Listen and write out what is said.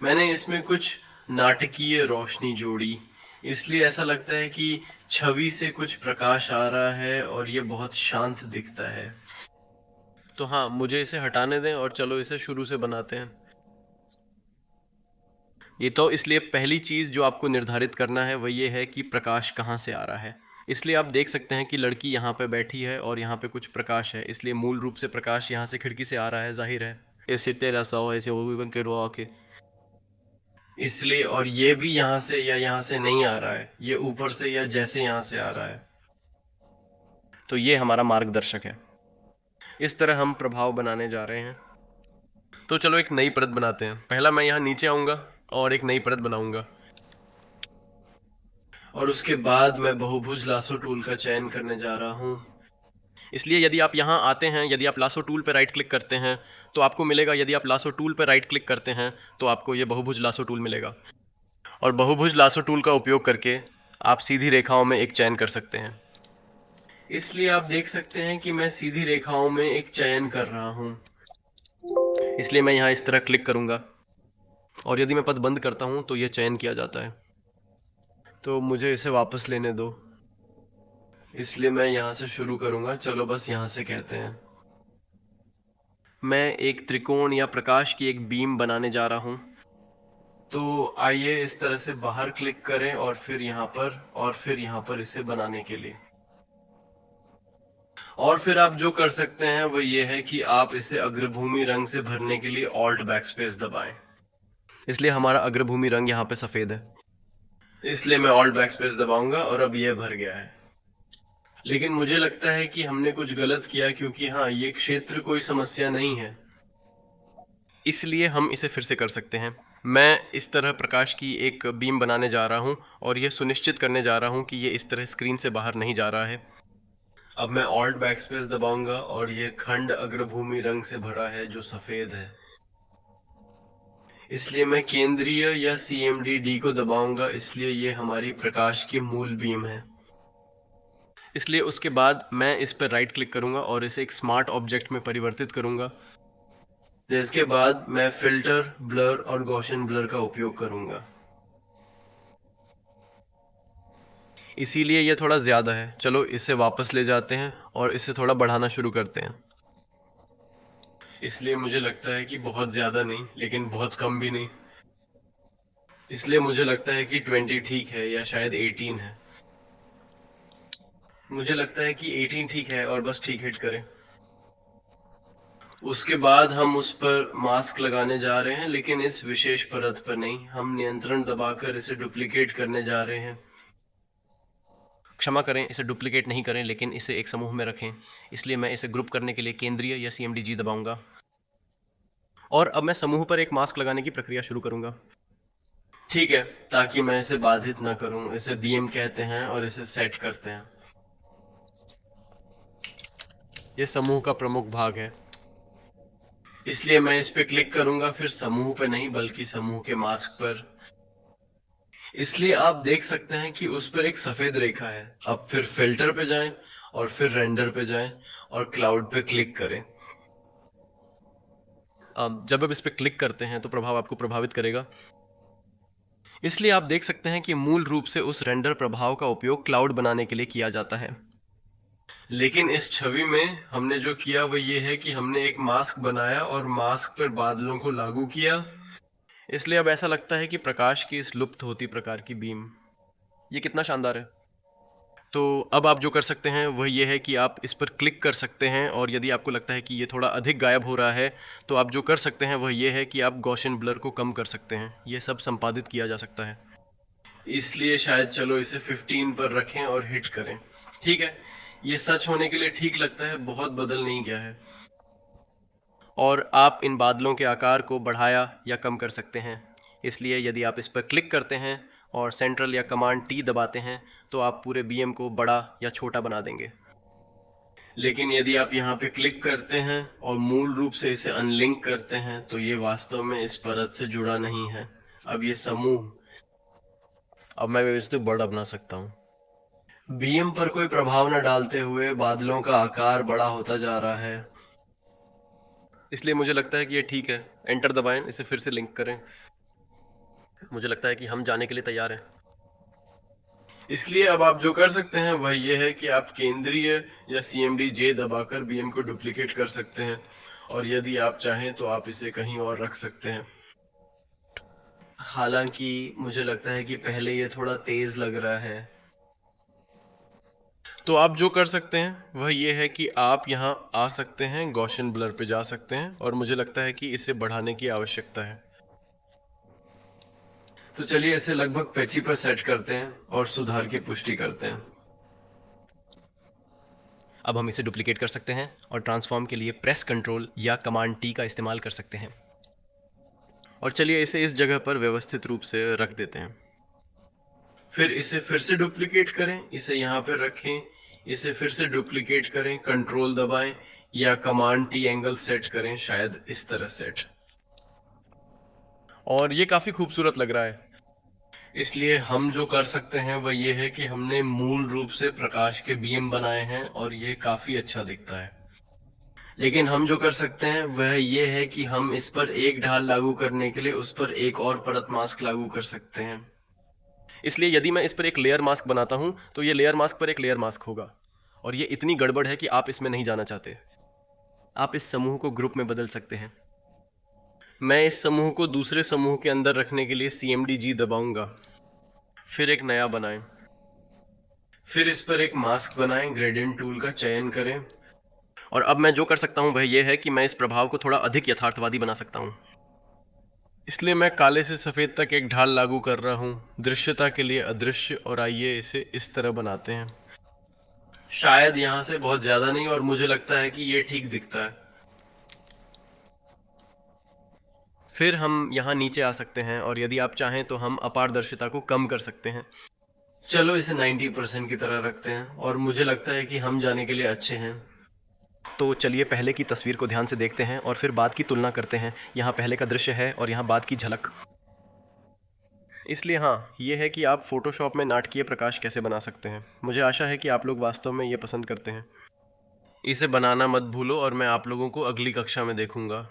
मैंने इसमें कुछ नाटकीय रोशनी जोड़ी, इसलिए ऐसा लगता है कि छवि से कुछ प्रकाश आ रहा है और ये बहुत शांत दिखता है। तो हाँ, मुझे इसे हटाने दें और चलो इसे शुरू से बनाते हैं। ये तो इसलिए पहली चीज़ जो आपको निर्धारित करना है वह ये है कि प्रकाश कहाँ से आ रहा है। इसलिए आप देख सकते हैं कि लड़की यहाँ पे बैठी है और यहाँ पे कुछ प्रकाश है, इसलिए मूल रूप से प्रकाश यहाँ से खिड़की से आ रहा है, जाहिर है। ऐसे तेरा सौ ऐसे वो भी बन के रो आके, इसलिए और ये भी यहाँ से या यहाँ से नहीं आ रहा है, ये ऊपर से या जैसे यहाँ से आ रहा है। तो ये हमारा मार्गदर्शक है। इस तरह हम प्रभाव बनाने जा रहे हैं। तो चलो एक नई परत बनाते हैं। पहला मैं यहाँ नीचे आऊँगा और एक नई परत बनाऊँगा, और उसके बाद मैं बहुभुज लासो टूल का चयन करने जा रहा हूँ। इसलिए यदि आप यहाँ आते हैं, यदि आप लासो टूल पर राइट क्लिक करते हैं तो आपको मिलेगा, यदि आप लासो टूल पर राइट क्लिक करते हैं तो आपको ये बहुभुज लासो टूल मिलेगा। और बहुभुज लासो टूल का उपयोग करके आप सीधी रेखाओं में एक चयन कर सकते हैं। इसलिए आप देख सकते हैं कि मैं सीधी रेखाओं में एक चयन कर रहा हूँ। इसलिए मैं यहाँ इस तरह क्लिक करूँगा और यदि मैं पद बंद करता हूँ तो यह चयन किया जाता है। तो मुझे इसे वापस लेने दो, इसलिए मैं यहाँ से शुरू करूँगा। चलो बस यहाँ से कहते हैं। मैं एक त्रिकोण या प्रकाश की एक बीम बनाने जा रहा हूँ। तो आइए इस तरह से बाहर क्लिक करें और फिर यहाँ पर, और फिर यहाँ पर इसे बनाने के लिए। और फिर आप जो कर सकते हैं वो ये है कि आप इसे अग्रभूमि रंग से भरने के लिए ऑल्ट बैकस्पेस दबाएं। इसलिए हमारा अग्रभूमि रंग यहाँ पे सफ़ेद है, इसलिए मैं ऑल्ट बैकस्पेस दबाऊंगा और अब ये भर गया है। लेकिन मुझे लगता है कि हमने कुछ गलत किया, क्योंकि हाँ, ये क्षेत्र कोई समस्या नहीं है, इसलिए हम इसे फिर से कर सकते हैं। मैं इस तरह प्रकाश की एक बीम बनाने जा रहा हूँ और यह सुनिश्चित करने जा रहा हूँ कि ये इस तरह स्क्रीन से बाहर नहीं जा रहा है। अब मैं ऑल्ट बैकस्पेस दबाऊंगा और ये खंड अग्रभूमि रंग से भरा है जो सफेद है, इसलिए मैं केंद्रीय या CMD D को दबाऊंगा, इसलिए ये हमारी प्रकाश की मूल बीम है। इसलिए उसके बाद मैं इस पर राइट क्लिक करूंगा और इसे एक स्मार्ट ऑब्जेक्ट में परिवर्तित करूंगा, जिसके बाद मैं फिल्टर, ब्लर और गॉसियन ब्लर का उपयोग करूंगा। इसीलिए यह थोड़ा ज़्यादा है। चलो इसे वापस ले जाते हैं और इसे थोड़ा बढ़ाना शुरू करते हैं। इसलिए मुझे लगता है कि बहुत ज़्यादा नहीं, लेकिन बहुत कम भी नहीं। इसलिए मुझे लगता है कि 20 ठीक है, या शायद 18 है। मुझे लगता है कि 18 ठीक है, और बस ठीक हिट करें। उसके बाद हम उस पर मास्क लगाने जा रहे हैं, लेकिन इस विशेष परत पर नहीं। हम नियंत्रण दबाकर इसे डुप्लीकेट करने जा रहे हैं। क्षमा करें, इसे डुप्लीकेट नहीं करें, लेकिन इसे एक समूह में रखें। इसलिए मैं इसे ग्रुप करने के लिए केंद्रीय या CMD G दबाऊंगा और अब मैं समूह पर एक मास्क लगाने की प्रक्रिया शुरू करूंगा। ठीक है, ताकि मैं इसे बाधित न करूं। इसे BM कहते हैं और इसे सेट करते हैं। यह समूह का प्रमुख भाग है, इसलिए मैं इस पे क्लिक करूंगा, फिर समूह पे नहीं बल्कि समूह के मास्क पर। इसलिए आप देख सकते हैं कि उस पर एक सफेद रेखा है। अब फिर फिल्टर पे जाएं और फिर रेंडर पे जाएं और क्लाउड पे क्लिक करें। अब जब आप इस पे क्लिक करते हैं तो प्रभाव आपको प्रभावित करेगा। इसलिए आप देख सकते हैं कि मूल रूप से उस रेंडर प्रभाव का उपयोग क्लाउड बनाने के लिए किया जाता है। लेकिन इस छवि में हमने जो किया वो ये है कि हमने एक मास्क बनाया और मास्क पर बादलों को लागू किया। इसलिए अब ऐसा लगता है कि प्रकाश की इस लुप्त होती प्रकार की बीम, ये कितना शानदार है। तो अब आप जो कर सकते हैं वह ये है कि आप इस पर क्लिक कर सकते हैं, और यदि आपको लगता है कि ये थोड़ा अधिक गायब हो रहा है तो आप जो कर सकते हैं वह ये है कि आप गॉसियन ब्लर को कम कर सकते हैं। ये सब संपादित किया जा सकता है। इसलिए शायद चलो इसे 15 पर रखें और हिट करें। ठीक है, ये सच होने के लिए ठीक लगता है, बहुत बदल नहीं गया है। और आप इन बादलों के आकार को बढ़ाया या कम कर सकते हैं। इसलिए यदि आप इस पर क्लिक करते हैं और सेंट्रल या कमांड T दबाते हैं तो आप पूरे BM को बड़ा या छोटा बना देंगे। लेकिन यदि आप यहाँ पे क्लिक करते हैं और मूल रूप से इसे अनलिंक करते हैं तो ये वास्तव में इस परत से जुड़ा नहीं है। अब ये समूह, अब मैं इसे बड़ा बना सकता हूँ। BM पर कोई प्रभाव न डालते हुए बादलों का आकार बड़ा होता जा रहा है। इसलिए मुझे लगता है कि ये ठीक है। एंटर दबाएं, इसे फिर से लिंक करें। मुझे लगता है कि हम जाने के लिए तैयार हैं। इसलिए अब आप जो कर सकते हैं वह यह है कि आप केंद्रीय या CMD J दबाकर BM को डुप्लीकेट कर सकते हैं, और यदि आप चाहें तो आप इसे कहीं और रख सकते हैं। हालांकि मुझे लगता है कि पहले ये थोड़ा तेज लग रहा है। तो आप जो कर सकते हैं वह ये है कि आप यहाँ आ सकते हैं, गॉसियन ब्लर पे जा सकते हैं, और मुझे लगता है कि इसे बढ़ाने की आवश्यकता है। तो चलिए इसे लगभग 25 पर सेट करते हैं और सुधार की पुष्टि करते हैं। अब हम इसे डुप्लीकेट कर सकते हैं और ट्रांसफॉर्म के लिए प्रेस कंट्रोल या कमांड T का इस्तेमाल कर सकते हैं। और चलिए इसे इस जगह पर व्यवस्थित रूप से रख देते हैं। फिर इसे फिर से डुप्लीकेट करें, इसे यहाँ पर रखें, इसे फिर से डुप्लीकेट करें, कंट्रोल दबाएं या कमांड T एंगल सेट करें, शायद इस तरह सेट। और ये काफी खूबसूरत लग रहा है। इसलिए हम जो कर सकते हैं वह ये है कि हमने मूल रूप से प्रकाश के बीम बनाए हैं और ये काफी अच्छा दिखता है। लेकिन हम जो कर सकते हैं वह ये है कि हम इस पर एक ढाल लागू करने के लिए उस पर एक और परत मास्क लागू कर सकते हैं। इसलिए यदि मैं इस पर एक लेयर मास्क बनाता हूं तो ये लेयर मास्क पर एक लेयर मास्क होगा, और ये इतनी गड़बड़ है कि आप इसमें नहीं जाना चाहते। आप इस समूह को ग्रुप में बदल सकते हैं। मैं इस समूह को दूसरे समूह के अंदर रखने के लिए CMD G दबाऊंगा। फिर एक नया बनाएं। फिर इस पर एक मास्क बनाएं, ग्रेडियंट टूल का चयन करें। और अब मैं जो कर सकता हूं वह यह है कि मैं इस प्रभाव को थोड़ा अधिक यथार्थवादी बना सकता हूं। इसलिए मैं काले से सफ़ेद तक एक ढाल लागू कर रहा हूं, दृश्यता के लिए अदृश्य, और आइए इसे इस तरह बनाते हैं। शायद यहां से बहुत ज्यादा नहीं, और मुझे लगता है कि ये ठीक दिखता है। फिर हम यहाँ नीचे आ सकते हैं, और यदि आप चाहें तो हम अपारदर्शिता को कम कर सकते हैं। चलो इसे 90% की तरह रखते हैं, और मुझे लगता है कि हम जाने के लिए अच्छे हैं। तो चलिए पहले की तस्वीर को ध्यान से देखते हैं और फिर बाद की तुलना करते हैं। यहाँ पहले का दृश्य है और यहाँ बाद की झलक। इसलिए हाँ, ये है कि आप फोटोशॉप में नाटकीय प्रकाश कैसे बना सकते हैं। मुझे आशा है कि आप लोग वास्तव में ये पसंद करते हैं। इसे बनाना मत भूलो, और मैं आप लोगों को अगली कक्षा में देखूंगा।